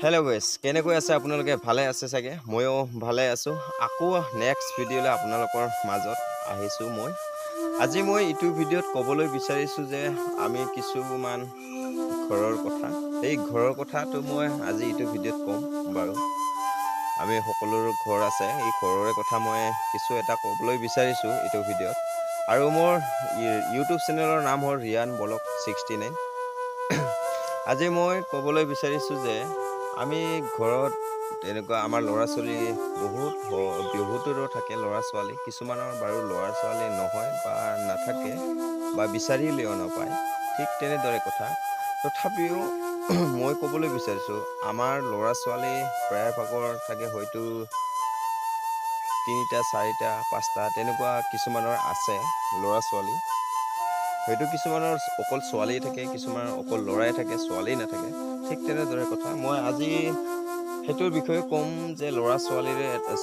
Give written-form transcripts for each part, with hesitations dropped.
Hello' গাইছ, কেনেকৈ আছে আপোনালোকে? ভালে আছে চাগে? ময়ো ভালে আছোঁ। আকৌ নেক্সট ভিডিঅ'লৈ আপোনালোকৰ মাজত আহিছোঁ মই। আজি মই এইটো ভিডিঅ'ত ক'বলৈ বিচাৰিছোঁ যে আমি কিছুমান ঘৰৰ কথা, এই ঘৰৰ কথাটো মই আজি এইটো ভিডিঅ'ত ক'ম বাৰু। আমি সকলোৰে ঘৰ আছে, এই ঘৰৰে কথা মই কিছু এটা ক'বলৈ বিচাৰিছোঁ এইটো ভিডিঅ'ত। আৰু মোৰ ইউটিউব চেনেলৰ নাম হ'ল ৰিয়ান ব্লগ 69। আজি মই ক'বলৈ বিচাৰিছোঁ যে আমি ঘৰত তেনেকুৱা আমাৰ ল'ৰা ছোৱালী বহুতৰো থাকে ল'ৰা ছোৱালী, কিছুমানৰ বাৰু ল'ৰা ছোৱালী নহয় বা নাথাকে বা বিচাৰিলেও নাপায়, ঠিক তেনেদৰে কথা। তথাপিও মই ক'বলৈ বিচাৰিছোঁ আমাৰ ল'ৰা ছোৱালী প্ৰায়ভাগৰ থাকে হয়তো 3টা 4টা 5টা তেনেকুৱা কিছুমানৰ আছে ল'ৰা ছোৱালী। হয়তো কিছুমানৰ অকল ছোৱালী থাকে, কিছুমানৰ অকল ল'ৰাই থাকে, ছোৱালী নাথাকে, ঠিক তেনেদৰে কথা। মই আজি সেইটোৰ বিষয়ে ক'ম যে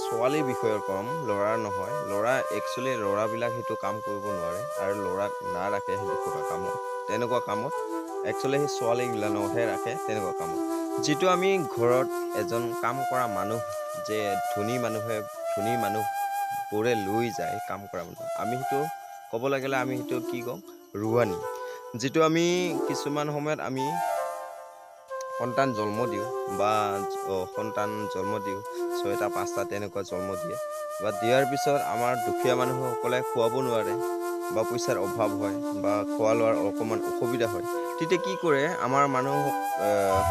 ছোৱালীৰ বিষয়ে ক'ম, ল'ৰাৰ নহয়। ল'ৰা একচুৱেলি ল'ৰাবিলাক সেইটো কাম কৰিব নোৱাৰে আৰু ল'ৰাক নাৰাখে সেইটো কামত, তেনেকুৱা কামত একচুৱেলি সেই ছোৱালীবিলাকহে ৰাখে তেনেকুৱা কামত। যিটো আমি ঘৰত এজন কাম কৰা মানুহ, যে ধনী মানুহবোৰে লৈ যায় কাম কৰা মানুহ, আমি সেইটো ক'ব লাগিলে আমি সেইটো কি ক'ম? ৰোৱানী। যিটো আমি কিছুমান সময়ত আমি সন্তান জন্ম দিওঁ বা সন্তান জন্ম দিওঁ 6টা 5টা তেনেকুৱা জন্ম দিয়ে, বা দিয়াৰ পিছত আমাৰ দুখীয়া মানুহসকলে খুৱাব নোৱাৰে বা পইচাৰ অভাৱ হয় বা খোৱা লোৱাৰ অকণমান অসুবিধা হয়। তেতিয়া কি কৰে আমাৰ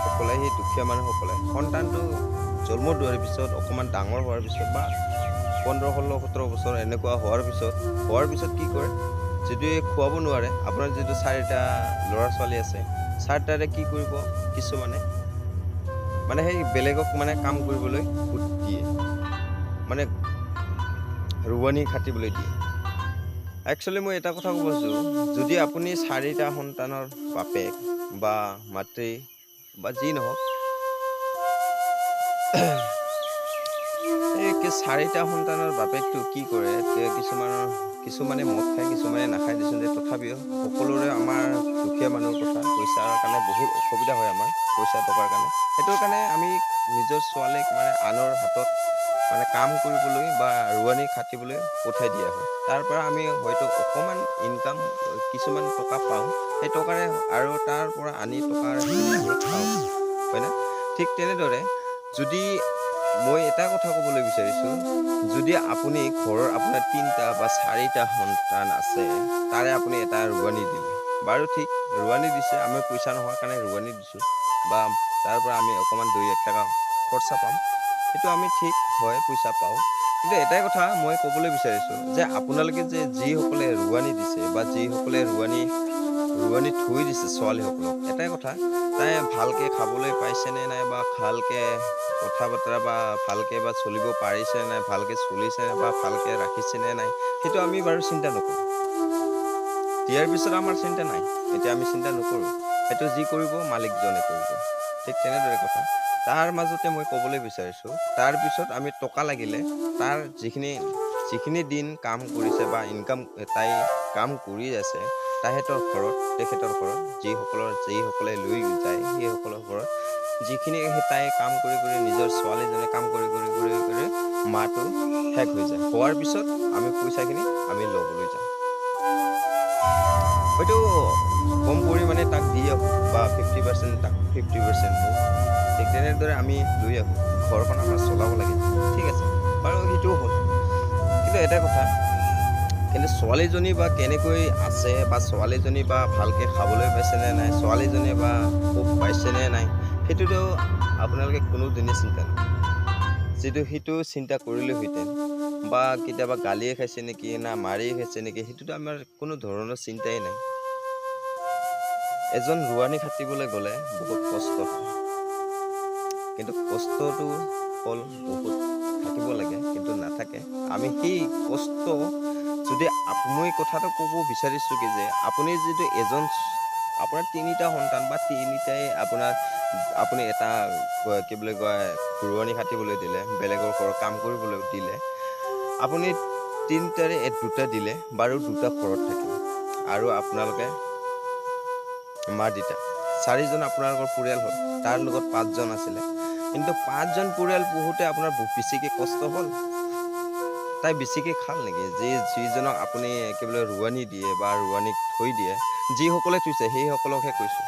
সকলে, সেই দুখীয়া মানুহসকলে সন্তানটো জন্ম দিয়াৰ পিছত অকণমান ডাঙৰ হোৱাৰ পিছত বা 15, 16, 17 বছৰ এনেকুৱা হোৱাৰ পিছত কি কৰে, যদি খুৱাব নোৱাৰে, আপোনাৰ যিটো 4টা ল'ৰা ছোৱালী আছে, 4টাৰে কি কৰিব, কিছুমানে মানে সেই বেলেগক মানে কাম কৰিবলৈ দিয়ে, মানে ৰোৱনী খাটিবলৈ দিয়ে। একচুৱেলি মই এটা কথা ক'ব খুজিছোঁ, যদি আপুনি 4টা সন্তানৰ বাপেক বা মাতৃ বা যি নহওক, এই 4টা সন্তানৰ বাপেকটো কি কৰে, কিছুমানে মদ খায়, কিছুমানে নাখায় দিচোন, তথাপিও সকলোৰে আমাৰ দুখীয়া মানুহৰ কথা, পইচাৰ কাৰণে বহুত অসুবিধা হয় আমাৰ, পইচা টকাৰ কাৰণে। সেইটোৰ কাৰণে আমি নিজৰ ছোৱালীক মানে আনৰ হাতত মানে কাম কৰিবলৈ বা ৰোৱনী খাটিবলৈ পঠাই দিয়া হয়। তাৰ পৰা আমি হয়তো অকণমান ইনকাম কিছুমান টকা পাওঁ, সেই টকাৰে আৰু তাৰ পৰা আনি টকাখিনি আমি খাওঁ, হয়নে? ঠিক তেনেদৰে যদি মই এটা কথা ক'বলৈ বিচাৰিছোঁ, যদি আপুনি ঘৰৰ আপোনাৰ 3টা বা 4টা সন্তান আছে, তাৰে আপুনি এটা ৰোৱনী দিলে, বাৰু ঠিক ৰোৱনী দিছে, আমি পইচা নোহোৱাৰ কাৰণে ৰোৱনী দিছোঁ বা তাৰ পৰা আমি অকণমান 2-1 টকা খৰচা পাম, সেইটো আমি ঠিক হয়, পইচা পাওঁ। কিন্তু এটাই কথা মই ক'বলৈ বিচাৰিছোঁ যে আপোনালোকে যে যিসকলে ৰোৱনী দিছে বা যিসকলে ৰোৱনী থৈ দিছে ছোৱালীসকলক, এটাই কথা, তাই ভালকৈ খাবলৈ পাইছেনে নাই বা ভালকৈ কথা বতৰা বা ভালকৈ বা চলিব পাৰিছে নাই, ভালকৈ চলিছে বা ভালকৈ ৰাখিছেনে নাই, সেইটো আমি বাৰু চিন্তা নকৰোঁ। দিয়াৰ পিছত আমাৰ চিন্তা নাই, এতিয়া আমি চিন্তা নকৰোঁ, সেইটো যি কৰিব মালিকজনে কৰিব, ঠিক তেনেদৰে কথা। তাৰ মাজতে মই ক'বলৈ বিচাৰিছোঁ, তাৰপিছত আমি টকা লাগিলে তাৰ যিখিনি দিন কাম কৰিছে বা ইনকাম তাই কাম কৰি আছে, তেখেতৰ ঘৰত যিসকলে লৈ যায়, সেইসকলৰ ঘৰত যিখিনি তাই কাম কৰি নিজৰ ছোৱালীজনী কাম কৰি মাহটো শেষ হৈ যায়, হোৱাৰ পিছত আমি পইচাখিনি আমি ল'বলৈ যাওঁ, হয়তো কম পৰিমাণে তাক দি আহোঁ বা 50% তাক 50% মোক, ঠিক তেনেদৰে আমি লৈ আহোঁ, ঘৰখন আমাৰ চলাব লাগে, ঠিক আছে বাৰু, সেইটোও হ'ল। কিন্তু এটা কথা, কিন্তু ছোৱালীজনী বা কেনেকৈ আছে বা ছোৱালীজনী বা ভালকৈ খাবলৈ পাইছেনে নাই, ছোৱালীজনী বা সুখ পাইছেনে নাই, সেইটোতো আপোনালোকে কোনোদিনে চিন্তা নকৰে। সেইটো চিন্তা কৰিলেহেঁতেন বা কেতিয়াবা গালিয়ে খাইছে নেকি না মাৰিয়ে খাইছে নেকি, সেইটোতো আমাৰ কোনো ধৰণৰ চিন্তাই নাই। এজন ৰোৱনী খাটিবলৈ গ'লে বহুত কষ্ট হয়, কিন্তু কষ্টটো ফল বহুত থাকিব লাগে, কিন্তু নাথাকে। আমি সেই কষ্ট যদি মই কথাটো ক'ব বিচাৰিছোঁ কি যে আপুনি যদি আপোনাৰ 3টা সন্তান বা 3টাই আপুনি এটা কি বুলি কয় ৰোৱনী খাটিবলৈ দিলে, বেলেগৰ ঘৰত কাম কৰিবলৈ দিলে, আপুনি 3টাৰে 2টা দিলে বাৰু, 2টা ঘৰত থাকিল আৰু আপোনালোকে মা দেউতা 4জন আপোনালোকৰ পৰিয়াল হ'ল, তাৰ লগত 5জন আছিলে, কিন্তু 5জন পৰিয়াল পোহোতে আপোনাৰ বেছিকৈ কষ্ট হ'ল, তাই বেছিকৈ খাল নেকি? যিজনক আপুনি কি বোলে ৰোৱনী দিয়ে বা ৰোৱনীক থৈ দিয়ে, যিসকলে থৈছে সেইসকলকহে কৈছোঁ।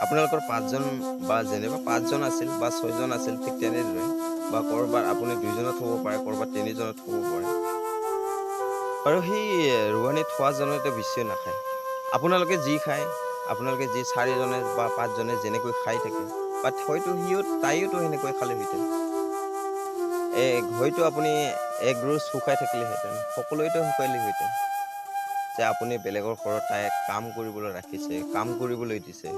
আপোনালোকৰ 5জন বা যেনিবা 5জন আছিল বা 6জন আছিল, ঠিক তেনেদৰে বা ক'ৰবাত আপুনি 2জনত হ'ব পাৰে, ক'ৰবাত 3জনত হ'ব পাৰে। আৰু সেই ৰোৱনী থোৱাজনতে বেছি নাখায়। আপোনালোকে যি খায়, আপোনালোকে যি 4জনে বা 5জনে যেনেকৈ খাই থাকে, বা হয়তো তাইওতো সেনেকৈ খালেহেঁতেন। হয়তো আপুনি এক ৰোজ শুকাই থাকিলেহেঁতেন, সকলোৱেতো শুকাইলেহেঁতেন। যে আপুনি বেলেগৰ ঘৰত তাইক কাম কৰিবলৈ ৰাখিছে, কাম কৰিবলৈ দিছে।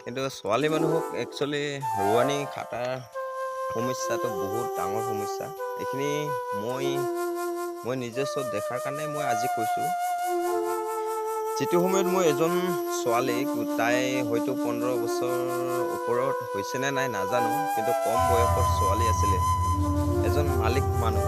কিন্তু ছোৱালী মানুহক একচুৱেলি ৰোৱনী খাটাৰ সমস্যাটো বহুত ডাঙৰ সমস্যা। এইখিনি মই নিজস্ব দেখাৰ কাৰণে মই আজি কৈছোঁ। যিটো সময়ত মই এজন ছোৱালীক, তাই হয়তো 15 বছৰ ওপৰত হৈছেনে নাই নাজানো, কিন্তু কম বয়সৰ ছোৱালী আছিলে। এজন মালিক মানুহ,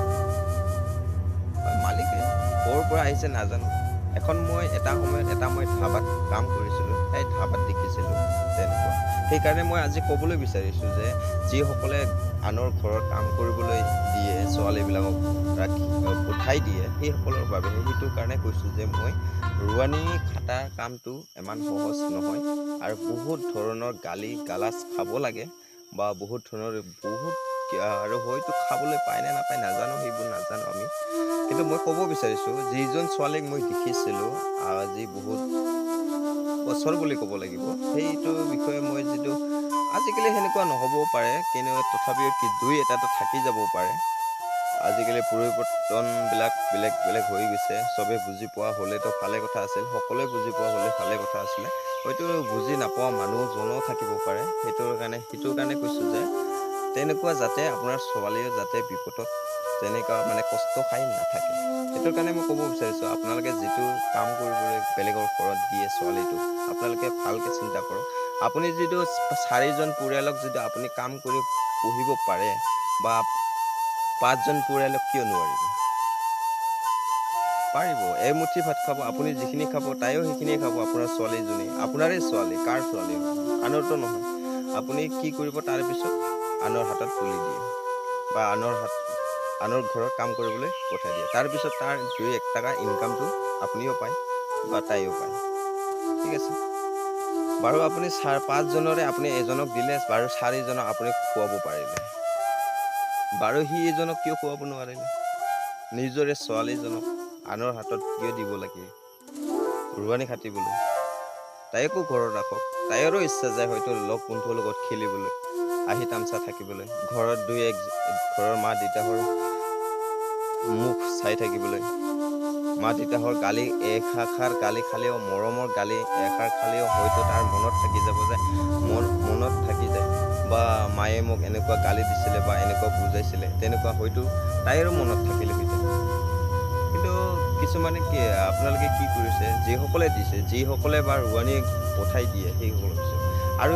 মালিকে ক'ৰ পৰা আহিছে নাজানো। এটা সময়ত মই ধাবাত কাম কৰিছিলোঁ, সেই ধাবাত দেখিছিলোঁ তেনেকুৱা। সেইকাৰণে মই আজি ক'বলৈ বিচাৰিছোঁ যে যিসকলে আনৰ ঘৰত কাম কৰিবলৈ দিয়ে, ছোৱালীবিলাকক পঠাই দিয়ে, সেইসকলৰ বাবেহে। সেইটো কাৰণে কৈছোঁ যে মই ৰোৱনী খাটাৰ কামটো ইমান সহজ নহয়, আৰু বহুত ধৰণৰ গালাজ খাব লাগে, বা বহুত আৰু হয়তো খাবলৈ পায় নে নাপায় নাজানো, সেইবোৰ নাজানো আমি। কিন্তু মই ক'ব বিচাৰিছোঁ, যিজন ছোৱালীক মই দেখিছিলোঁ আজি বহুত বছৰ বুলি ক'ব লাগিব, সেইটো বিষয়ে মই আজিকালি সেনেকুৱা নহ'বও পাৰে, কিন্তু তথাপিও 2-এটাতো থাকি যাবও পাৰে। আজিকালি পৰিৱৰ্তনবিলাক বেলেগ বেলেগ হৈ গৈছে। চবে বুজি পোৱা হ'লেতো ভালে কথা আছিল, সকলোৱে বুজি পোৱা হ'লে ভালে কথা আছিলে। হয়তো বুজি নাপোৱা মানুহজনো থাকিব পাৰে। সেইটোৰ কাৰণে কৈছোঁ যে তেনেকুৱা যাতে আপোনাৰ ছোৱালীও যাতে বিপদত তেনেকুৱা কষ্ট খাই নাথাকে। সেইটোৰ কাৰণে মই ক'ব বিচাৰিছোঁ, আপোনালোকে যিটো কাম কৰিবলৈ বেলেগৰ ঘৰত দিয়ে ছোৱালীটো, আপোনালোকে ভালকৈ চিন্তা কৰক। আপুনি 4জন পৰিয়ালক আপুনি কাম কৰি পুহিব পাৰে, বা 5জন পৰিয়ালক কিয় নোৱাৰিব? পাৰিব। এমুঠি ভাত খাব, আপুনি যিখিনি খাব তাইও সেইখিনিয়ে খাব। আপোনাৰ ছোৱালীজনী আপোনাৰে ছোৱালী, কাৰ ছোৱালী? আনৰতো নহয়। আপুনি কি কৰিব, তাৰপিছত আনৰ হাতত তুলি দিয়ে, বা আনৰ ঘৰত কাম কৰিবলৈ পঠাই দিয়ে। তাৰপিছত তাৰ 2-1 টকা ইনকামটো আপুনিও পায় বা তাইও পায়। ঠিক আছে বাৰু। আপুনি 5জনৰে আপুনি এজনক দিলে বাৰু, 4জনক আপুনি খুৱাব পাৰিলে বাৰু, সি এজনক কিয় খুৱাব নোৱাৰিলে? নিজৰে ছোৱালীজনক আনৰ হাতত কিয় দিব লাগে ৰোৱনী খাটিবলৈ? তাইকো ঘৰত ৰাখক। তাইৰো ইচ্ছা যায় হয়তো লগ বন্ধুৰ লগত খেলিবলৈ, আহি তামচা থাকিবলৈ, ঘৰত ঘৰৰ মা দেউতাহঁৰ মুখ চাই থাকিবলৈ। মা দেউতাহঁৰ গালি এষাৰ গালি খালেও, মৰমৰ গালি এষাৰ খালেও হয়তো তাৰ মনত থাকি যাব, বা মায়ে মোক এনেকুৱা গালি দিছিলে বা এনেকুৱা বুজাইছিলে, তেনেকুৱা হয়তো তাইৰো মনত থাকিলেহেঁতেন। কিন্তু কিছুমানে আপোনালোকে কি কৰিছে, যিসকলে দিছে, যিসকলে বা ৰোৱনী পঠাই দিয়ে, সেইসকলক কৈছোঁ। আৰু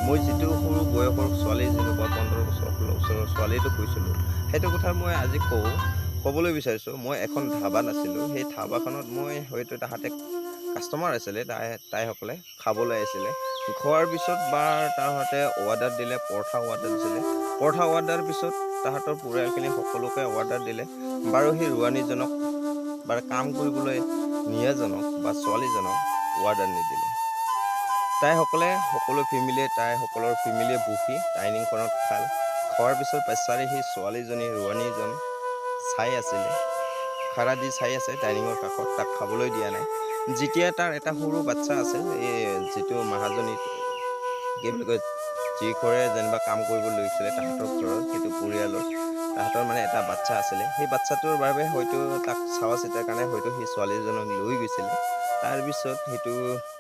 মই যিটো সৰু বয়সৰ ছোৱালী, যেনেকুৱা 15 বছৰ 16 বছৰৰ ছোৱালীটো কৈছিলোঁ, সেইটো কথা মই আজি ক'বলৈ বিচাৰিছোঁ। মই এখন ধাবাত আছিলোঁ। সেই ধাবাখনত মই হয়তো তাহাঁতে কাষ্টমাৰ আছিলে, তাইসকলে খাবলৈ আহিছিলে। খোৱাৰ পিছত তাহাঁতে অৰ্ডাৰ দিলে, পৰঠা অৰ্ডাৰ দিছিলে। পৰঠা অৰ্ডাৰ পিছত তাহাঁতৰ পৰিয়ালখিনি সকলোকে অৰ্ডাৰ দিলে বাৰু। সেই ৰোৱনীজনক বা কাম কৰিবলৈ নিয়াজনক বা ছোৱালীজনক অৰ্ডাৰ নিদিলে। সকলো তাইসকলৰ ফেমিলিয়ে বহি ডাইনিংখনত খোৱাৰ পিছত পাছাৰি সেই ছোৱালীজনী, ৰোৱনীজন চাই আছিলে, খাৰা দি চাই আছে ডাইনিঙৰ কাষত, তাক খাবলৈ দিয়া নাই। যেতিয়া তাৰ এটা সৰু বাচ্ছা আছে, এই যিটো মাহাজনী কি বুলি কয়, যি ঘৰে যেনিবা কাম কৰিব লৈছিলে তাহাঁতৰ ঘৰৰ, সেইটো পৰিয়ালৰ তাহাঁতৰ এটা বাচ্ছা আছিলে। সেই বাচ্ছাটোৰ বাবে হয়তো তাক চাৱা চিতাৰ কাৰণে হয়তো সেই ছোৱালীজনক লৈ গৈছিলে। তাৰপিছত সেইটো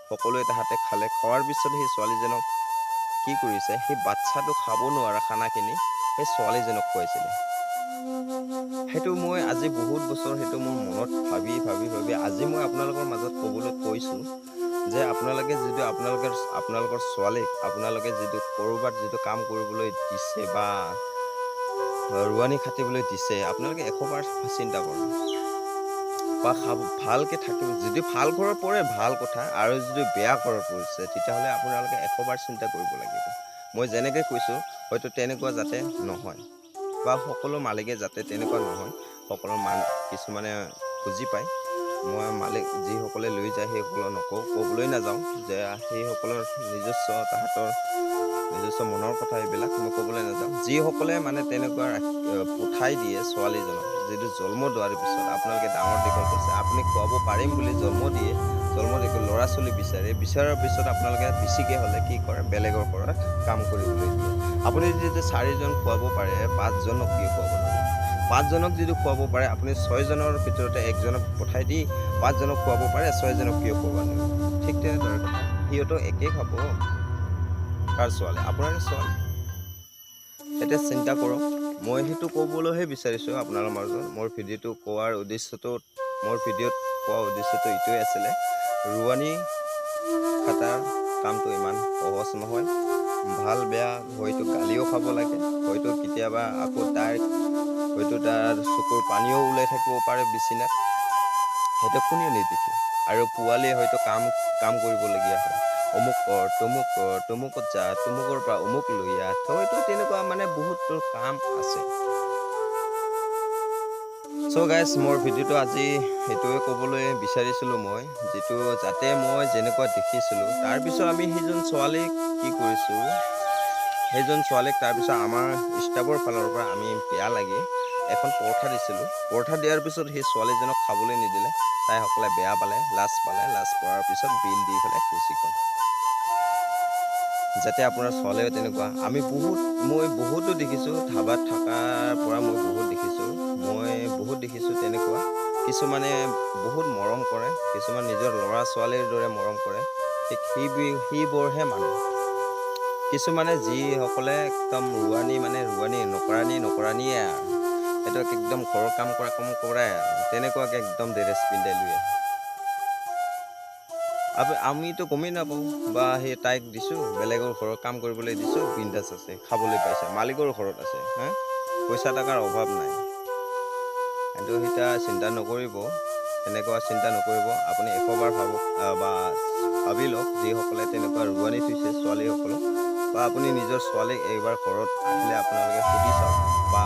সকলোৱে তাহাঁতে খালে। খোৱাৰ পিছত সেই ছোৱালীজনক কি কৰিছে, সেই বাচ্ছাটো খাব নোৱাৰা খানাখিনি সেই ছোৱালীজনক খুৱাইছিলে। সেইটো মই আজি বহুত বছৰ সেইটো মোৰ মনত ভাবি আজি মই আপোনালোকৰ মাজত ক'বলৈ কৈছোঁ যে আপোনালোকে আপোনালোকৰ ছোৱালীক আপোনালোকে ক'ৰবাত কাম কৰিবলৈ দিছে বা ৰোৱনী খাটিবলৈ দিছে, আপোনালোকে 100বাৰ চিন্তা কৰক। বা ভালকৈ থাকিব। যদি ভাল ঘৰত পৰে ভাল কথা, আৰু যদি বেয়া ঘৰত পৰিছে তেতিয়াহ'লে আপোনালোকে 100বাৰ চিন্তা কৰিব লাগিব। মই যেনেকৈ কৈছোঁ হয়তো তেনেকুৱা যাতে নহয়, বা সকলো মালিকে যাতে তেনেকুৱা নহয়। সকলো কিছুমানে বুজি পায়। মই মালিক যিসকলে লৈ যায় সেইসকলক ক'বলৈ নাযাওঁ যে সেইসকলৰ তাহাঁতৰ নিজস্ব মনৰ কথা, এইবিলাক মই ক'বলৈ নাযাওঁ। যিসকলে মানে তেনেকুৱা পঠাই দিয়ে ছোৱালীজনক, যিটো জন্ম দিয়াৰ পিছত আপোনালোকে ডাঙৰ দীঘল কৰিছে, আপুনি খুৱাব পাৰিম বুলি জন্ম দীঘল ল'ৰা ছোৱালী বিচৰাৰ পিছত আপোনালোকে বেছিকৈ হ'লে কি কৰে, বেলেগৰ ঘৰত কাম কৰিবলৈ দিয়ে। আপুনি যদি 4জন খুৱাব পাৰে, 5জনক কি খুৱাব নোৱাৰে? 5জনক যদি খুৱাব পাৰে, আপুনি 6জনৰ ভিতৰতে 1জনক পঠাই দি 5জনক খুৱাব পাৰে, 6জনক কিয় খুৱাব নোৱাৰে? ঠিক তেনেদৰে কথা, সিহঁতো একেই খাব। কাৰ ছোৱালী? আপোনাৰে ছোৱালী। এতিয়া চিন্তা কৰক। মই সেইটো ক'বলৈহে বিচাৰিছোঁ আপোনালোকৰ মাজত। মোৰ ভিডিঅ'টো কোৱাৰ উদ্দেশ্যটো এইটোৱে আছিলে, ৰোৱনী খাটাৰ কামটো ইমান সহজ নহয়। ভাল বেয়া হয়তো গালিও খাব লাগে, হয়তো কেতিয়াবা আকৌ হয়তো তাৰ চকুৰ পানীও ওলাই থাকিব পাৰে বিচনাত, সেইটো কোনেও নিদেখে। আৰু পোৱালীয়ে হয়তো কাম কৰিবলগীয়া হয়। অমুক কৰ, তমুকত যা, তমুকৰ পৰা অমুক লৈ আহ, হয়তো তেনেকুৱা মানে বহুতো কাম আছে। চ' গাইজ, মোৰ ভিডিঅ'টো আজি সেইটোৱে ক'বলৈ বিচাৰিছিলোঁ মই, যাতে মই যেনেকুৱা দেখিছিলোঁ। তাৰপিছত আমি সেইজন ছোৱালীক কি কৰিছোঁ, তাৰপিছত আমাৰ ষ্টাফৰ ফালৰ পৰা আমি বেয়া লাগি এখন পৰঠা দিছিলোঁ। পৰঠা দিয়াৰ পিছত সেই ছোৱালীজনক খাবলৈ নিদিলে। তাইসকলে বেয়া পালে, লাজ পোৱাৰ পিছত বিল দি পেলাই গুচি গ'ল। যাতে আপোনাৰ ছোৱালীও তেনেকুৱা, মই বহুতো দেখিছোঁ, ধাবাত থকাৰ পৰা মই বহুত দেখিছোঁ তেনেকুৱা। কিছুমানে বহুত মৰম কৰে, কিছুমান নিজৰ ল'ৰা ছোৱালীৰ দৰে মৰম কৰে। ঠিক সেইবোৰহে মানুহ। কিছুমানে যিসকলে একদম নকৰানিয়ে আৰু সেইটো একদম ঘৰৰ কাম কৰাই আৰু তেনেকুৱাকে একদম ড্ৰেছ পিন্ধাই লৈ আহে। আমিতো গমেই নাপাওঁ, বা সেই তাইক দিছোঁ, বেলেগৰ ঘৰত কাম কৰিবলৈ দিছোঁ, বিন্দাছ আছে, খাবলৈ পাইছে, মালিকৰ ঘৰত আছে, পইচা টকাৰ অভাৱ নাই। কিন্তু সেইটা চিন্তা নকৰিব, তেনেকুৱা চিন্তা নকৰিব। আপুনি 100বাৰ ভাবি লওক, যিসকলে তেনেকুৱা ৰোৱানি থৈছে ছোৱালীসকলক, বা আপুনি নিজৰ ছোৱালীক এইবাৰ ঘৰত আহিলে আপোনালোকে সুধি চাওক, বা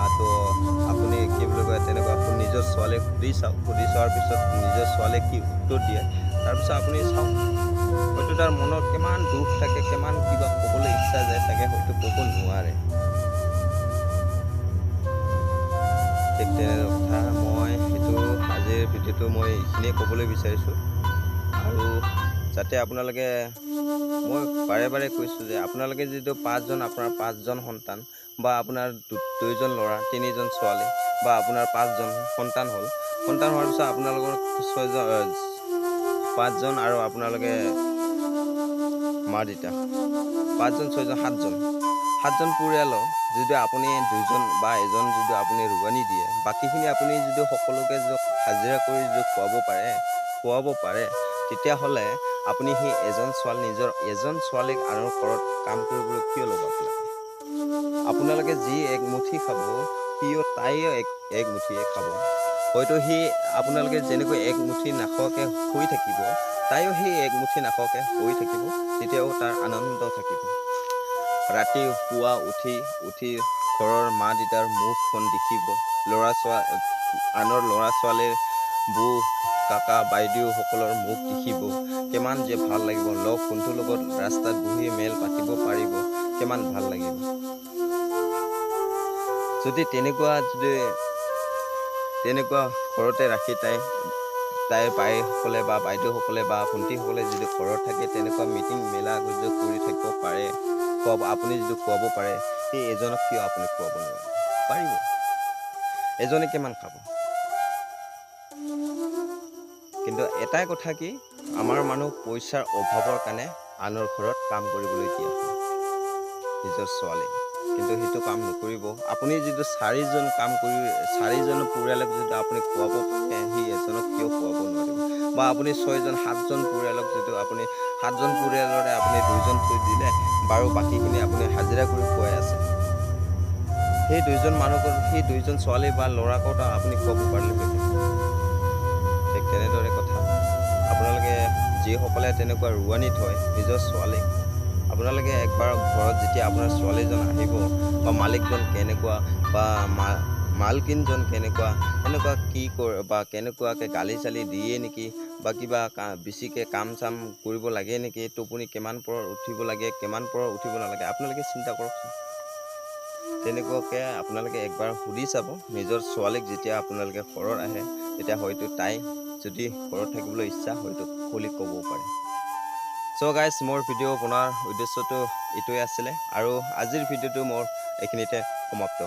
আপুনি কি বুলি কয়, তেনেকুৱা নিজৰ ছোৱালীক সুধি চোৱাৰ পিছত নিজৰ ছোৱালীক কি উত্তৰ দিয়ে, তাৰপিছত আপুনি চাওক, হয়তো তাৰ মনত কিমান দুখ থাকে, কিমান কিবা ক'বলৈ ইচ্ছা যায়, তাকে হয়তো ক'ব নোৱাৰে। ঠিক তেনে কথা, আজিৰ ভিডিঅ'টো মই এইখিনিয়ে ক'বলৈ বিচাৰিছোঁ। আৰু যাতে আপোনালোকে, মই বাৰে কৈছোঁ যে আপোনালোকে যিটো আপোনাৰ 5জন সন্তান, বা আপোনাৰ 2জন ল'ৰা, 3জন ছোৱালী, বা আপোনাৰ 5জন সন্তান হোৱাৰ পিছত আপোনালোকৰ 5জন আৰু আপোনালোকে মা দেউতা 5জন, 6জন, 7জন পৰিয়ালৰ যদি আপুনি 2জন বা 1জন যদি আপুনি ৰোৱানি দিয়ে, বাকীখিনি আপুনি যদি সকলোকে হাজিৰা কৰি যদি খুৱাব পাৰে, তেতিয়াহ'লে আপুনি সেই নিজৰ এজন ছোৱালীক আনৰ ঘৰত কাম কৰিবলৈ কিয় লগাব লাগে? আপোনালোকে যি একমুঠি খাব, তাইও একমুঠিয়ে খাব। হয়তো আপোনালোকে যেনেকৈ একমুঠি নাখোৱাকৈ শুই থাকিব, তাইও সেই একমুঠি নাখোৱাকৈ শুই থাকিব, তেতিয়াও তাৰ আনন্দ থাকিব। ৰাতিপুৱা উঠি ঘৰৰ মা দেউতাৰ মুখখন দেখিব, আনৰ ল'ৰা ছোৱালীৰ বৌ কাকা বাইদেউসকলৰ মুখ দেখিব, কিমান যে ভাল লাগিব। লগ বন্ধুৰ লগত ৰাস্তাত বহি মেল পাতিব পাৰিব, কিমান ভাল লাগিব। যদি তেনেকুৱা ঘৰতে ৰাখি তাইৰ বায়েকসকলে বা বাইদেউসকলে বা ভণ্টিসকলে যদি ঘৰত থাকে, তেনেকুৱা মিটিং মেলা যদি কৰি থাকিব পাৰে, আপুনি যদি খুৱাব পাৰে, সেই এজনক কিয় আপুনি খুৱাব নোৱাৰে? পাৰিব। এজনে কিমান খাব? কিন্তু এটাই কথা কি, আমাৰ মানুহ পইচাৰ অভাৱৰ কাৰণে আনৰ ঘৰত কাম কৰিবলৈ দিয়া হয় নিজৰ ছোৱালী। কিন্তু সেইটো কাম নকৰিব। আপুনি যিটো 4জন পৰিয়ালক যদি আপুনি খুৱাব পাৰে, সি এজনক কিয় খুৱাব নোৱাৰিব? বা আপুনি 6জন 7জন পৰিয়ালক যদি আপুনি 7জন পৰিয়ালৰে আপুনি 2জন থৈ দিলে, বাৰু বাকীখিনি আপুনি হাজিৰা কৰি খুৱাই আছে, সেই 2জন ছোৱালী বা ল'ৰাকো আপুনি খুৱাব পাৰিলে। ঠিক তেনেদৰে কথা আপোনালোকে যিসকলে তেনেকুৱা ৰুৱানি থয় নিজৰ ছোৱালীক আপোনালোকে একবাৰ ঘৰত যেতিয়া আপোনাৰ ছোৱালীজন আহিব বা মালিকজন কেনেকুৱা বা মালকিনজন কেনেকুৱা এনেকুৱা কি কৰে বা কেনেকুৱাকৈ গালি চালি দিয়ে নেকি বা কিবা বেছিকৈ কাম চাম কৰিব লাগে নেকি টোপনি কিমান পৰত উঠিব লাগে কিমান পৰত উঠিব নালাগে আপোনালোকে চিন্তা কৰকচোন তেনেকুৱাকৈ আপোনালোকে একবাৰ সুধি চাব নিজৰ ছোৱালীক যেতিয়া আপোনালোকে ঘৰত আহে তেতিয়া হয়তো তাই যদি ঘৰত থাকিবলৈ ইচ্ছা হয়তো খুলি ক'ব পাৰে চ' গাইজ মোৰ ভিডিঅ' বনোৱাৰ উদ্দেশ্যটো এইটোৱে আছিলে আৰু আজিৰ ভিডিঅ'টো মোৰ এইখিনিতে সমাপ্ত